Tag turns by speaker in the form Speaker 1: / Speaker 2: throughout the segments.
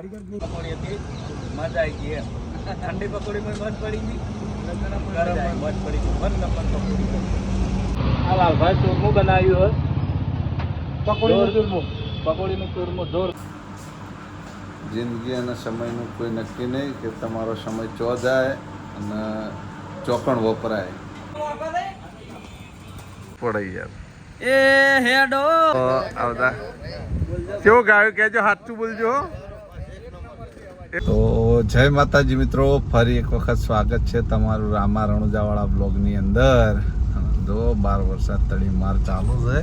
Speaker 1: પકોડી હતી, મજા આવી ગઈ એમ. ઠંડી પકોડીમાં મસ્ત પડી ગઈ, ગરમ મસ્ત પડી ગઈ, મસ્ત નંબર પકોડી. આ લાલભાઈ ચૂરમું બનાવ્યું હોય, પકોડીનું ચૂરમું જોર.
Speaker 2: જિંદગી અને સમયનું કોઈ નક્કી નહીં કે તમારો સમય ચો જાય અને ચોકણ વપરાય પડે યાર.
Speaker 1: એ હેડો
Speaker 2: આવતા કેવું ગાયું કહેજો, સાચું બોલજો. તો જય માતાજી મિત્રો, ફરી એક વખત સ્વાગત છે તમારું રામા રણુજાવાળા બ્લોગની અંદર. જો 12 વરસાદ તળી માર ચાલુ છે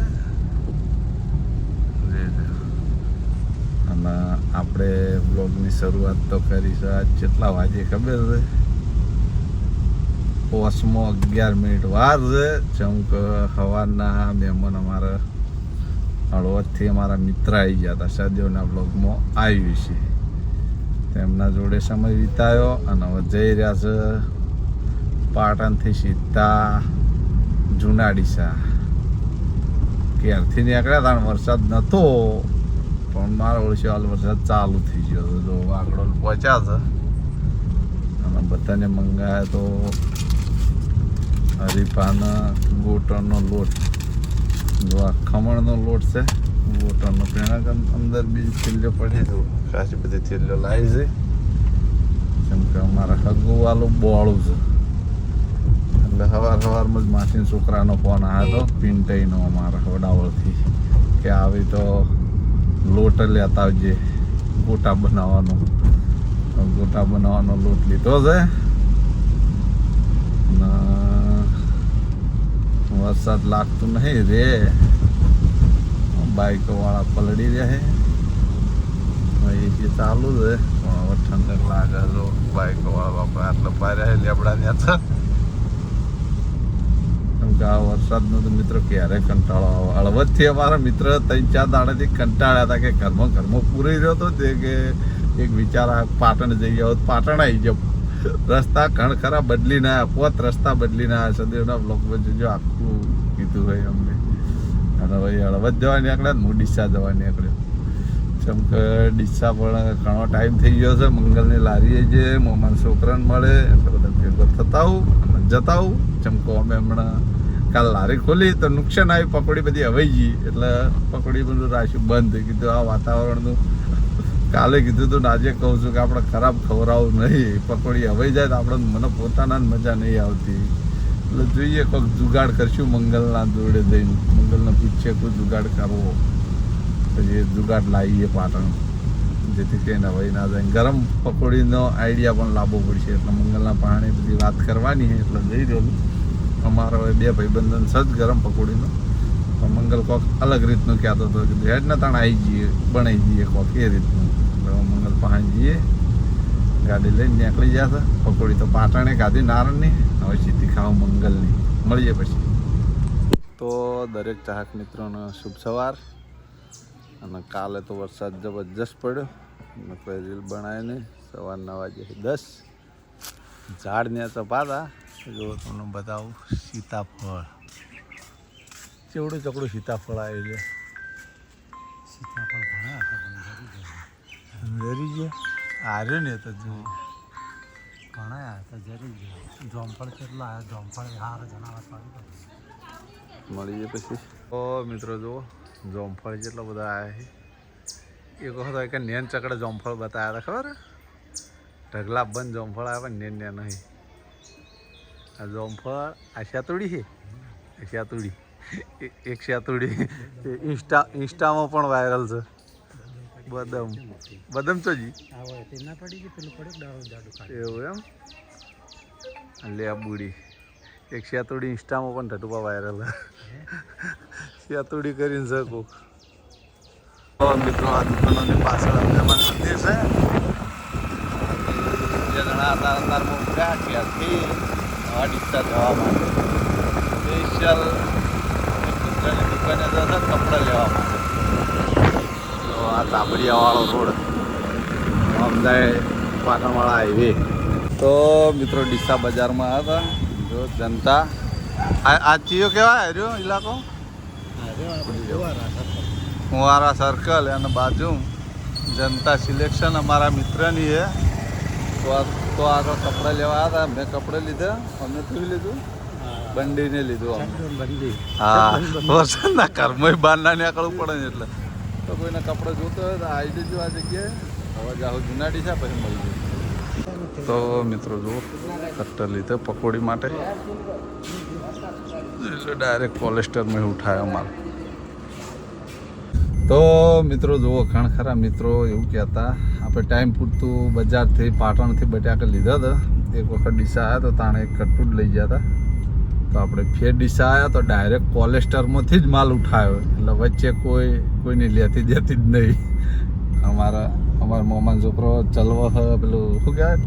Speaker 2: અને આપણે બ્લોગની શરૂઆત તો કરી છે. આજ કેટલા વાગે ખબર છે? 11:11 વાર છે. જેમ કે સવારના મહેમાન અમારા હળવદથી અમારા મિત્ર આવી ગયા હતા, સદેવના બ્લોગમાં આવ્યું છે. તેમના જોડે સમય વિતાયો અને હવે જઈ રહ્યા છે પાટણથી સીધા જૂના ડીસા. ક્યારથી નીકળ્યા હતા, વરસાદ નહોતો પણ મારા ઓળશે હાલ વરસાદ ચાલુ થઈ ગયો હતો. જો આંકડો પહોંચ્યા છે અને બધાને મંગાવ્યા તો હરીફાના ગોટરનો લોટ. જો આ ખમણનો લોટ છે ગોટરનો, પેણા અંદર બીજી થેલીઓ પડી તો ખાસી બધી થેલીઓ લાવી છે. જેમ કે અમારા હગુવાલું બોળું છે એટલે સવારમાં જ માસીના છોકરાનો ફોન આવ્યો હતો પિંટઈનો અમારા વડાવળથી કે આવી તો લોટ લેતા આવજે ગોટા બનાવવાનો. ગોટા બનાવવાનો લોટ લીધો છે. વરસાદ લાગતું નહીં રે, બાઈકો વાળા પલડી રહ્યા છે. એસી ચાલુ છે પણ હવે ઠંડક લાગે. જો બાઈકો વાળા બાપા આટલા પાર્યા લેબડા ત્યાં. કેમ કે આ વરસાદનો તો મિત્રો ક્યારે કંટાળો આવે. હળવદથી અમારા મિત્ર 3-4 દાડાથી કંટાળ્યા હતા કે ઘરમાં પૂરી રહ્યો હતો તે કે એક વિચાર પાટણ જઈ આવો, પાટણ આવી જાવ. રસ્તા ઘણ ખરા બદલી ના પોત રસ્તા બદલી ના સદેવના બ્લોકમાં જોજો આખું કીધું હોય અમને. અને ભાઈ હળવદ જવા નીકળ્યા, હું ડીસા જવા નીકળ્યો. જેમ કે ડીસા પણ ઘણો ટાઈમ થઈ ગયો છે. મંગલની લારીએ જે મામાના છોકરાને મળે એટલે બધા ભેગો થતા આવું અને જતા આવું. જેમ કે અમે હમણાં કાલ લારી ખોલી તો નુકસાન આવી, પકોડી બધી હવાઈ ગઈ એટલે પકોડી બધું રાખ્યું બંધ. કીધું આ વાતાવરણનું કાલે કીધું તું, આજે કહું છું કે આપણે ખરાબ ખવડાવવું નહીં. પકોડી હવાઈ જાય તો આપણે મને પોતાના મજા નહીં આવતી. એટલે જોઈએ કોઈક જુગાડ કરશું મંગલના જોડે જઈને, મંગલને પૂછીએ કોઈ જુગાડ કરવો પછી જુગાડ લાવીએ પાટણ, જેથી કરીને હવાઈ ના જાય. ગરમ પકોડીનો આઈડિયા પણ લાવવો પડશે એટલે મંગલના પાણી બધી વાત કરવાની છે એટલે જઈ રહેલું. અમારો 2 ભાઈબંધન સજ ગરમ પકોડીનો પણ મંગલ કોક અલગ રીતનું કહેતો હતો કે હેડના તાણ આવી જઈએ બનાવી દઈએ કોક એ રીતનું. મંગલ પાસે જઈએ, ગાડી લઈને નીકળી ગયા છે. પકોડી તો પાટણે ગાધી નારણની, હવે સીધી ખાવ મંગલની. મળીએ પછી. તો દરેક ચાહક મિત્રોનો શુભ સવાર. અને કાલે તો વરસાદ જબરજસ્ત પડ્યો અને કોઈ રીલ બનાવી નહીં. સવાર 9 વાગે 10 ઝાડને તો પાતા. જો તમને બતાવું સીતાફળ, ચેવડું ચકડું સીતાફળ આવી છે. સીતાફળ જરી ગયા આવ્યો ને તો જો
Speaker 3: ઘણા તો જરી ગયા. જોમફળ કેટલા આવ્યા, જોમફળ હાર જણાવવા
Speaker 2: મળીએ પછી. તો મિત્રો જુઓ જોમફળ કેટલા બધા આવ્યા છે. એક વખત એક નેન ચકડે જોમફળ બતાવ્યા હતા ખબર? ઢગલા બંધ જોમફળ આવ્યા નેન નહીં. આ જોમફળ આ શાતુડી છે, શાતુડી એક શાતુડી ઇન્સ્ટામાં પણ વાયરલ છે. બદામ ચોજી એવું એમ લેબુડી એક શાતુડી ઇન્સ્ટામાં પણ ઢટુપા વાયરલ. શાતુડી કરીને શકો મિત્રો. આ દુકાનોની પાછળ અંદામાન મંદિર છે. જે ઘણા અંધારમાં ઉભ્યા ત્યારથી ડીસા જવા માટે સ્પેશિયલ કપડાની દુકાને જશે કપડાં લેવા માટે. તો આ તાબડિયાવાળો રોડ અમદાવાદ પાટણવાળા હાઈવે. તો મિત્રો ડીસા બજારમાં આવ્યા હતા. જો જનતા આ ચીયો કહેવાય હર્યો ઇલાકો ફુવારા સર્કલ અને બાજુ જનતા સિલેક્શન અમારા મિત્રની છે. તો આગળ કપડાં લેવા આવ્યા હતા. મેં કપડાં લીધા. અમે શું લીધું? બંડીને લીધું અમે. હા, વરસાદના ઘરમાં બહાર ના નીકળવું પડે ને એટલે. તો કોઈને કપડાં જોતો હોય તો આવી જજો આ જગ્યાએ. હવે જાઓ જુનાડી છે પછી મળી જશે. તો મિત્રો જુઓ કટ્ટર લીધો પકોડી માટે. ડાયરેક્ટ કોલેસ્ટરમાં ઉઠાય અમારે. તો મિત્રો જુઓ ઘણા ખરા મિત્રો એવું કહેતા આપણે ટાઈમ પૂરતું બજારથી પાટણથી બટાકા લીધા હતા. એક વખત ડીસા આવ્યા તો તાણે એક કટ્ટું જ લઈ ગયા હતા. તો આપણે ફેર ડીસા આવ્યા તો ડાયરેક્ટ કોલેસ્ટરમાંથી જ માલ ઉઠાવ્યો. એટલે વચ્ચે કોઈની લેતી દેતી જ નહીં. અમારા મોમાન છોકરો ચલવો પેલું શું કહેવાય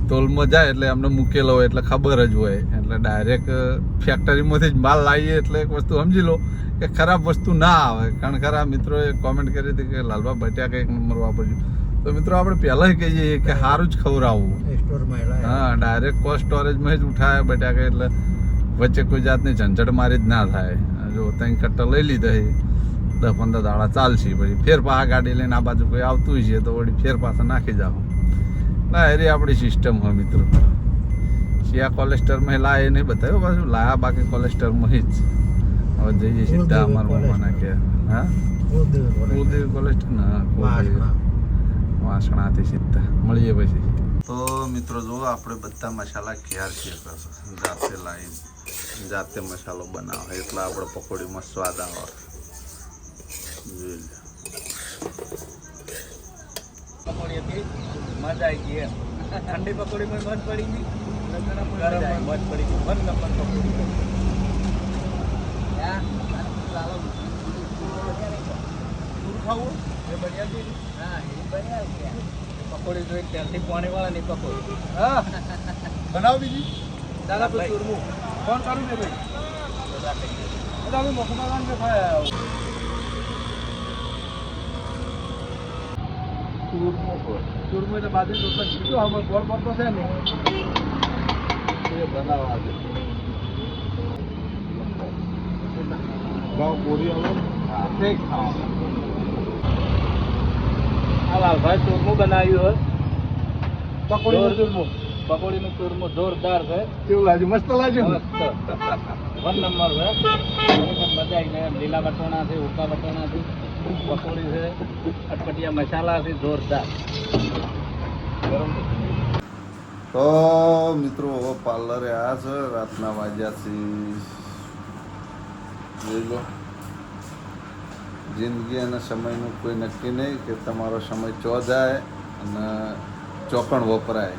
Speaker 2: ટોલમાં જાય એટલે અમને મૂકેલો હોય એટલે ખબર જ હોય. એટલે ડાયરેક્ટ ફેક્ટરીમાંથી જ માલ લાવીએ એટલે એક વસ્તુ સમજી લો કે ખરાબ વસ્તુ ના આવે. કારણ ખરા મિત્રોએ કોમેન્ટ કરી હતી કે લાલબા બટાકા એક નંબર વાપરજો. તો મિત્રો આપણે પહેલાં કહીએ કે સારું જ ખવડાવવું. હા, ડાયરેક્ટ કોલ્ડ સ્ટોરેજમાં જ ઉઠાવે બટાકા એટલે વચ્ચે કોઈ જાતની ઝંઝટ મારી જ ના થાય. જો ત્યાં કટ્ટર લઈ લીધા 10-15 દાડા ચાલશે. પછી ફેર પાછા ગાડી લઈને આ બાજુ કોઈ આવતું છે તો વળી ફેર પાછા નાખી જાઓ. ના એરી આપણી સિસ્ટમ હોય મિત્રો. શિયા કોલેસ્ટરમાં લાવે નહીં બતાવ્યો પાછું લાયા બાકી કોલેસ્ટરમાં જ. હવે જઈએ સીધા અમારા મમ્મા નાખે. હા, કુલદેવ કોલેસ્ટર ના વાસણાથી સીધા મળીએ પછી. તો મિત્રો જુઓ આપણે બધા મસાલા ક્યાર છે જાતે લાવીને જાતે મસાલો બનાવે એટલે આપણે પકોડીમાં સ્વાદ આવે. જોઈ લો
Speaker 1: પકોડી હતી મજા આવી ગઈ. ઠંડી પકોડીમાં મજ પડી ગઈ, ગરમ મજ પડી ગઈ. 1 નંબર પકોડી. ખાવું એ બન્યા હા એ બન્યા પકોડી જોઈ ત્યારથી પાણીવાળા ની પકોડી. હા બનાવ બીજી દાદા પછી ચૂરમું ફોન કરું ને ભાઈ અમે મોકલવા કે ખાયા ચૂરમું એટલે બાજુ તો કીધું અમે ગોળ પડતો છે ને એ બનાવવા દે પૂરી હવે હા ઠીક ખાવા. આ લાલભાઈ ચૂરમું બનાવ્યું હોય પકોડીનું ચૂરમું જોરદાર છે. કેવું લાગ્યું? મસ્ત લાગ્યું. મસ્ત 1 નંબર છે. મજા આવી જાય. લીલા વટોણા છે, ઉકા વટોણા છે, પકોડી છે, અટપટિયા મસાલા છે જોરદાર.
Speaker 2: તો મિત્રો હવે પાર્લરે આવ્યા છે. રાતના વાગ્યા છે જોઈ લો. જિંદગી અને સમયનું કોઈ નક્કી નહીં કે તમારો સમય ચો જાય અને ચોકણ વપરાય.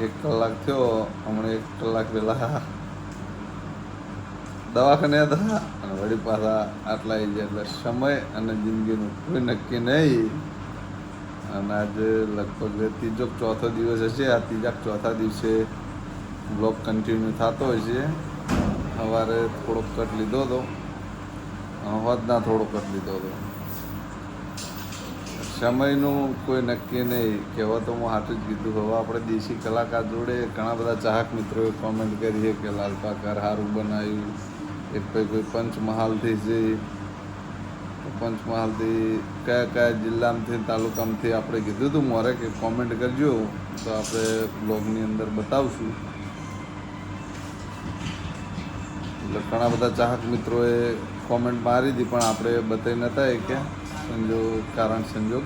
Speaker 2: 1 કલાક થયો હમણાં 1 કલાક પહેલાં દવાખાને હતા અને વળી પાછા આટલા આવી જાય. એટલે સમય અને જિંદગીનું કોઈ નક્કી નહીં. અને આજે લગભગ 3જો કે 4થો દિવસ હશે. આ 3જા કે 4થા દિવસે બ્લોગ કન્ટિન્યુ થતો હોય છે. સવારે થોડોક કટ લીધો હતો, હોદના થોડો કટ લીધો હતો. સમયનું કોઈ નક્કી નહીં. કહેવા તો હું હાથું જ કીધું. હવે આપણે દેશી કલાકાર જોડે ઘણા બધા ચાહક મિત્રોએ કોમેન્ટ કરી છે કે લાલપા ઘર સારું બનાવ્યું. એક કોઈ પંચમહાલથી છે, પંચમહાલથી કયા જિલ્લામાંથી તાલુકામાંથી આપણે કીધું હતું મોરે કે કોમેન્ટ કરજો તો આપણે બ્લોગની અંદર બતાવશું. એટલે ઘણા બધા ચાહક મિત્રોએ કોમેન્ટ મારી હતી પણ આપણે બતાવી નહોતા કે સંજોગ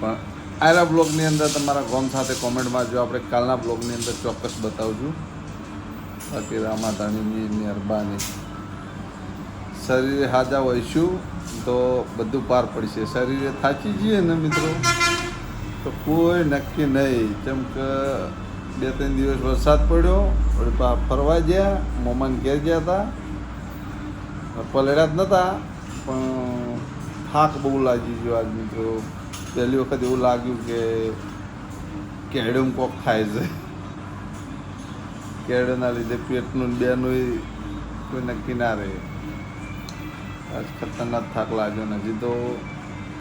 Speaker 2: પણ આયરા બ્લોગની અંદર તમારા ગોમ સાથે કોમેન્ટમાં જો આપણે કાલના બ્લોગની અંદર ચોક્કસ બતાવશું. બાકી રામાધાણીની મહેરબાની. શરીરે હાજા હોઈશું તો બધું પાર પડશે. શરીરે થાકી જઈએ ને મિત્રો તો કોઈ નક્કી નહીં. જેમ કે 2-3 દિવસ વરસાદ પડ્યો, વળી ફરવા ગયા, મોમાન ઘેર ગયા હતા, પલળ્યા જ નહોતા પણ થાક બહુ લાગી ગયો આજ મિત્રો. પહેલી વખત એવું લાગ્યું કે કેળું કોક થાય છે. કેળના લીધે પેટનું બેનું કોઈ નક્કી ના રહે. આજ ખતરનાક થાક લાગ્યો ને હજી તો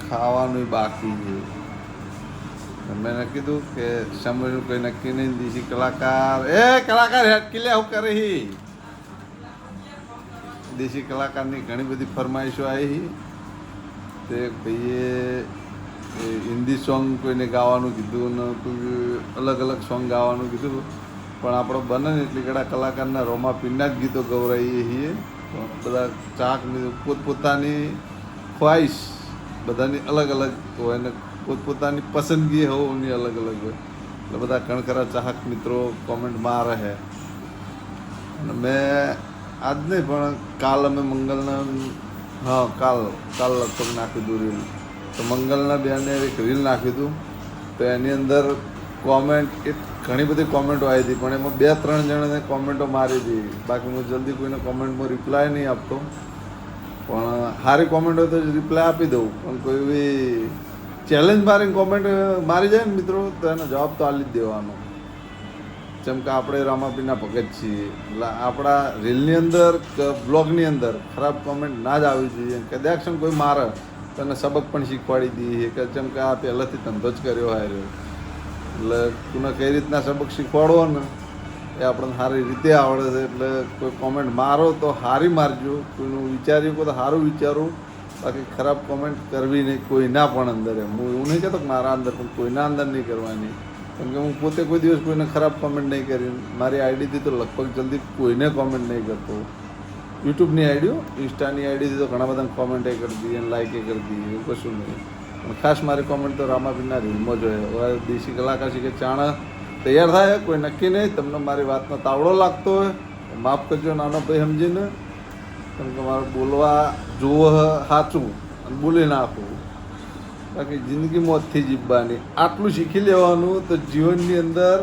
Speaker 2: ખાવાનું બાકી છે. મેં કીધું કે સમયનું કોઈ નક્કી નહીં. દેશી કલાકાર કલાકાર હેટકી હું કરે દેશી કલાકારની ઘણી બધી ફરમાઈશો આવી. તે ભાઈએ હિન્દી સોંગ કોઈને ગાવાનું કીધું ને કોઈ અલગ અલગ સોંગ ગાવાનું કીધું, પણ આપણો બને ને એટલી ઘણા કલાકારના રોમા પીરના જ ગીતો ગવરાઈએ છીએ. બધા ચાક પોતપોતાની ખ્વાહિશ બધાની અલગ અલગ હોય ને પોતપોતાની પસંદગી હોવાની અલગ અલગ હોય, એટલે બધા કણખરા ચાહક મિત્રો કોમેન્ટમાં રહે. અને મેં આજ નહીં પણ કાલ અમે મંગલના કાલ લગભગ નાખ્યું હતું રીલ. તો મંગલના બેને એક રીલ નાખ્યું હતું, તો એની અંદર કોમેન્ટ ઘણી બધી કોમેન્ટો આવી હતી, પણ એમાં 2-3 જણાને કોમેન્ટો મારી હતી. બાકી હું જલ્દી કોઈને કોમેન્ટમાં રિપ્લાય નહીં આપતો, પણ સારી કોમેન્ટ હોય તો રિપ્લાય આપી દઉં. પણ કોઈ એવી ચેલેન્જ મારીને કોમેન્ટ મારી જાય ને મિત્રો, તો એનો જવાબ તો આપી જ દેવાનો. જેમ કે આપણે રામાપીરના ભગત છીએ, એટલે આપણા રીલની અંદર બ્લોગની અંદર ખરાબ કોમેન્ટ ના જ આવી જોઈએ. કદાચ કોઈ મારે તો એને સબક પણ શીખવાડી દઈએ કે જેમ કે આ પહેલાંથી ધંધો જ કર્યો હોય રહ્યો, એટલે તું કઈ રીતના સબક શીખવાડવો ને એ આપણને સારી રીતે આવડે છે. એટલે કોઈ કોમેન્ટ મારો તો સારી મારજો, કોઈનું વિચાર્યું તો સારું વિચારું, બાકી ખરાબ કોમેન્ટ કરવી નહીં કોઈના પણ અંદર. હું એવું નહીં કહેતો કે મારા અંદર, પણ કોઈના અંદર નહીં કરવાની. કેમ કે હું પોતે કોઈ દિવસ કોઈને ખરાબ કોમેન્ટ નહીં કરી. મારી આઈડીથી તો લગભગ જલ્દી કોઈને કોમેન્ટ નહીં કરતો. યુટ્યુબની આઈડીઓ, ઇન્સ્ટાની આઈડીથી તો ઘણા બધા કોમેન્ટ કરી દઈએ અને લાઇક કરી દઈએ, એવું કશું નહીં. પણ ખાસ મારી કોમેન્ટ તો રામાપીરના રીલમાં જોઈએ. હવે દેશી કલાકાર છે કે ચાણા તૈયાર થાય કોઈ નક્કી નહીં. તમને મારી વાતનો તાવડો લાગતો હોય માફ કરજો નાનો ભાઈ સમજીને, કેમ કે મારે બોલવા જોવો સાચું અને બોલી નાખવું. બાકી જિંદગી મોતથી જીવવાની, આટલું શીખી લેવાનું તો જીવનની અંદર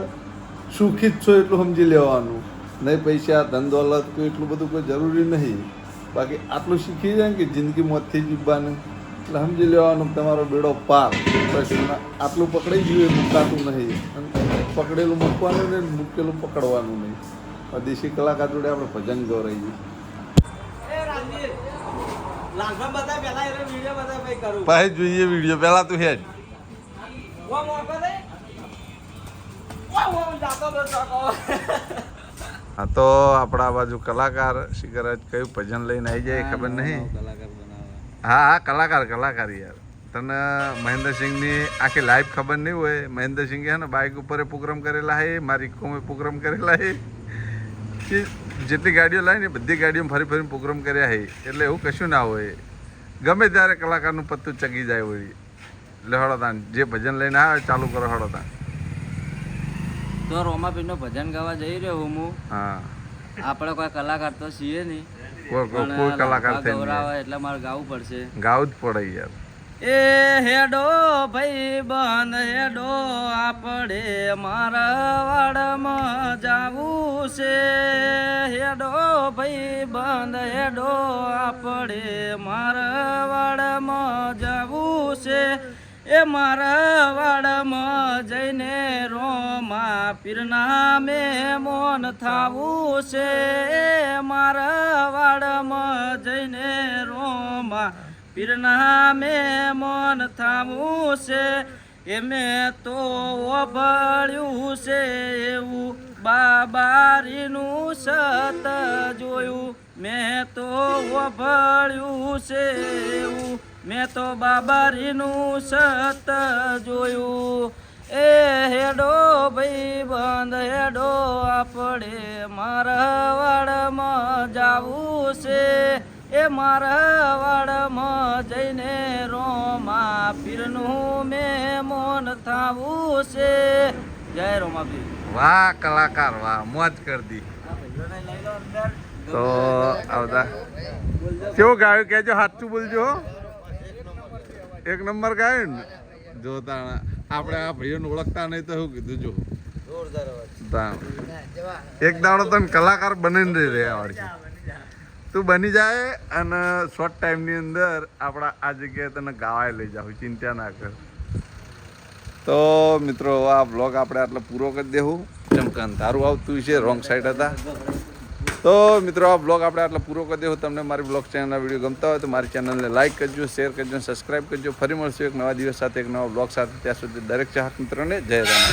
Speaker 2: સુખી જ છો એટલું સમજી લેવાનું. નહીં પૈસા ધન દોલત કોઈ એટલું બધું કોઈ જરૂરી નહીં. બાકી આટલું શીખી જાય કે જિંદગી મોતથી જીવવાની, એટલે સમજી લેવાનું તમારો બેડો પાર. પછી આટલું પકડાઈ ગયું એ મૂકાતું નહીં, પકડેલું મૂકવાનું નહીં, મૂકેલું પકડવાનું નહીં. દેશી કલાકાર જોડે આપણે ભજન ગૌરાઈએ. પછી જોઈએ વિડીયો પહેલા તું હેડ. હા તો આપણા બાજુ કલાકાર શિખરાજ કયું ભજન લઈને આવી જાય ખબર નહીં. હા કલાકાર યાર. તને મહેન્દ્રસિંહની આખી લાઈફ ખબર નહીં હોય. મહેન્દ્રસિંહ હે ને બાઇક ઉપર પ્રોગ્રામ કરેલા હે, મારી કોમે પ્રોગ્રામ કરેલા હે, જેટલી ગાડીઓ લાવી ને બધી ગાડીઓમાં ફરીને પ્રોગ્રામ કર્યા હે. એટલે એવું કશું ના હોય, ગમે ત્યારે કલાકારનું પત્તું ચગી જાય હોય. એટલે હળોતાન જે ભજન લઈને આવે ચાલુ કરો હળોતાન.
Speaker 4: તો રોમાપીરનો ભજન ગાવા જઈ રહ્યો હું.
Speaker 2: હા
Speaker 4: આપણે કોઈ કલાકાર તો છીએ નહીં,
Speaker 2: કોઈ કલાકાર
Speaker 4: ગૌરાવે એટલે મારે ગાવું પડશે.
Speaker 2: ગાવું જ પડે યાર.
Speaker 4: એ હેડો ભાઈ બંધ હેડો, આપણે મારા વાડમાં જાવું છે. હેડો ભાઈ બંધ હેડો, આપણે મારા વાડમાં જાવું છે. એ મારા વાડમાં જઈને રોમા પીરના મેમોન થાવું છે. મારા વાડમાં જઈને રોમા પીરના મેમોન થાવું છે. એ મેં તો ઓભળ્યું છે એવું બાબારીનું સત જોયું. મેં તો ઓભળ્યું છે એવું, મેં તો બાબારીનું સત જોયું. એ હેડો ભાઈ બંધ હેડો, આપણે મારા વાડમાં જાવું છે. એ મારા વાડમાં જઈને રોમા પીરનું મેમોન થાવું છે. જય રોમાપીર.
Speaker 2: વાહ કલાકાર વાહ, મોજ કરી દી. તો આવતા કેવું ગાયું કહેજો, સાચું બોલજો. 1 નંબર ગાયું ને જો તાણા. આપણે આ ભાઈઓને ઓળખતા નહીં તો શું કીધું જો. એક દાડો તને કલાકાર બનીને રહ્યા વાળી તું બની જાય, અને શોર્ટ ટાઈમની અંદર આપણા આ જગ્યાએ તને ગાવાય લઈ જાઉં, ચિંતા ના કર. તો મિત્રો આ બ્લોગ આપણે આટલો પૂરો કરી દેવું. ચમકાન તારું આવતું છે, રોંગ સાઈડ હતા. તો મિત્રો આ બ્લોગ આપણે આટલો પૂરો કરી દેવું. તમને મારી બ્લોગ ચેનલના વિડીયો ગમતા હોય તો મારી ચેનલને લાઇક કરજો, શેર કરજો, સબસ્ક્રાઈબ કરજો. ફરી મળશું એક નવા દિવસ સાથે, એક નવા બ્લોગ સાથે. ત્યાં સુધી દરેક ચાહક મિત્રોને જય રામ.